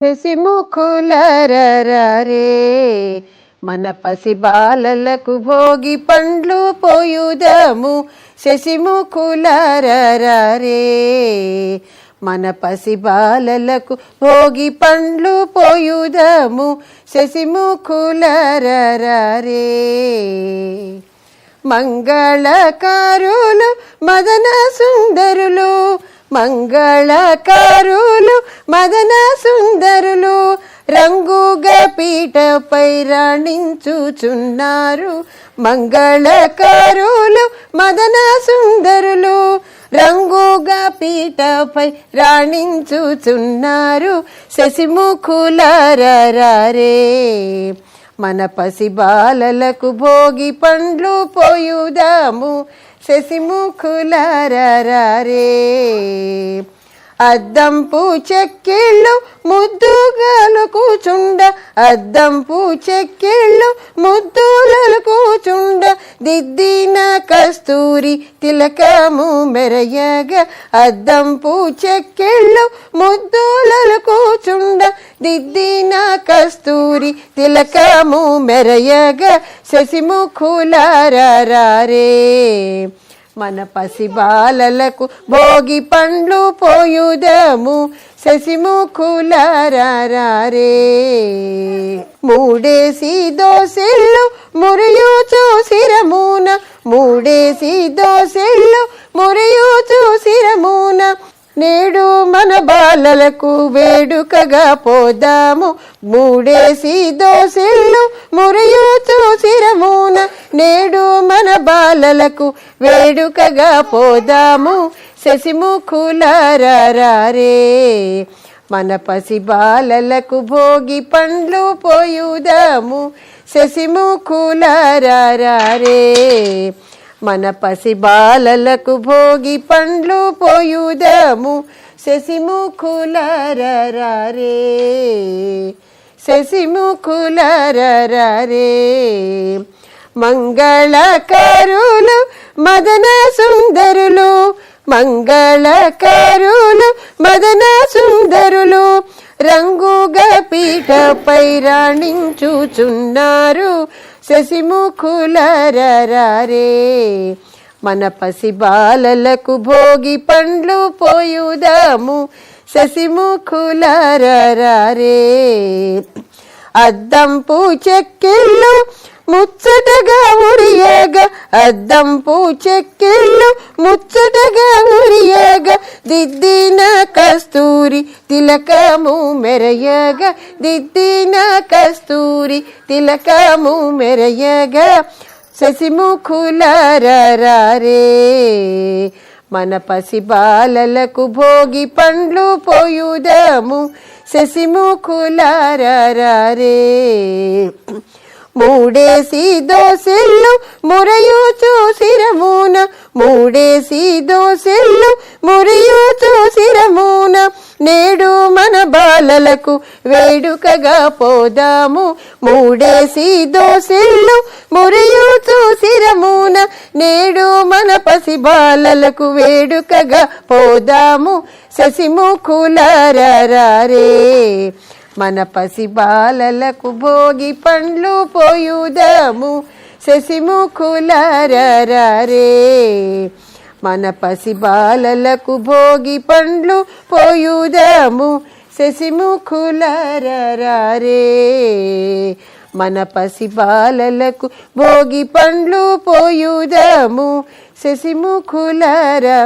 శశిముఖులరరే మన పసి బాలలకు భోగి పండ్లు పోయుదము. శశిముఖులరరే మన పసి బాలలకు భోగి పండ్లు పోయుదము. శశిముఖులరరే మంగళకారులు మదన సుందరులు, మంగళకారులు మదన సుందరులు రంగుగా పీటపై రాణించుచున్నారు. మంగళకారులు మదన సుందరులు రంగుగా పీటపై రాణించుచున్నారు. శశిముఖులరరే మన పసి బాలలకు భోగి పండ్లు పోయుదాము. శశిముఖులరరే అద్దంపు చెక్కిళ్ళు ముద్దుగలు కూచుండ, అద్దంపు చెక్కిళ్ళు ముద్దులలు కూచుండ దిద్దిన కస్తూరి తిలకము మెరయగ. అద్దంపు చెక్కిళ్ళు ముద్దులలు కూచుండ దిద్దిన కస్తూరి తిలకము మెరయగ. శశిముఖులరరే మన పసి బాలలకు భోగి పండ్లు పోయుదము. శశిముఖులరరే మూడేసి దోసెళ్ళు మురియుచు శిరమున, మూడేసి దోసెళ్ళు మురియుచు శిరమున నేడు మన బాలలకు వేడుకగా పోదాము. మూడేసి దోసెళ్ళు మురియుచు శిరమున నేడు మన బాలలకు వేడుకగా పోదాము. శశిముఖులరరే మన పసి బాలలకు భోగి పండ్లు పోయుదాము. శశిముఖులరరే మన పసి బాలలకు భోగి పండ్లు పోయుదాము. శశిముఖులరరే శశిముఖులరరే మంగళకారులు మదన సుందరులు, మంగళకారులు మదన సుందరులు రంగుగా పీటపై రాణించుచున్నారు. శశిముఖులరరే మన పసి బాలలకు భోగి పండ్లు పోయుదాము. శశిముఖులరరే అద్దంపు చెక్కిళ్ళు ముచ్చటగా ఉరియగా, అద్దంపు చెక్కిళ్ళు ముచ్చటగా ఉరియగా దిద్దిన కస్తూరి తిలకము మెరయగా, దిద్దిన కస్తూరి తిలకము మెరయగా. శశిముఖులరరే మన పసి బాలలకు భోగి పండ్లు పోయుదాము. శశిముఖులరరే మూడేసి దోసెళ్ళు మురయుచు శిరమున, మూడేసి దోసెళ్ళు మురయుచు శిరమున నేడు మన బాలలకు వేడుకగా పోదాము. మూడేసి దోసెళ్ళు మురయుచు శిరమున నేడు మన పసి బాలలకు వేడుకగా పోదాము. శశిముఖులరరే మన పసి బాలలకు భోగి పండ్లు పోయుదాము. శశిముఖులరరే మన పసి బాలలకు భోగి పండ్లు పోయుదాము. శశిముఖులరరే మన పసి బాలలకు భోగి పండ్లు పోయుదాము. శశిముఖులరరే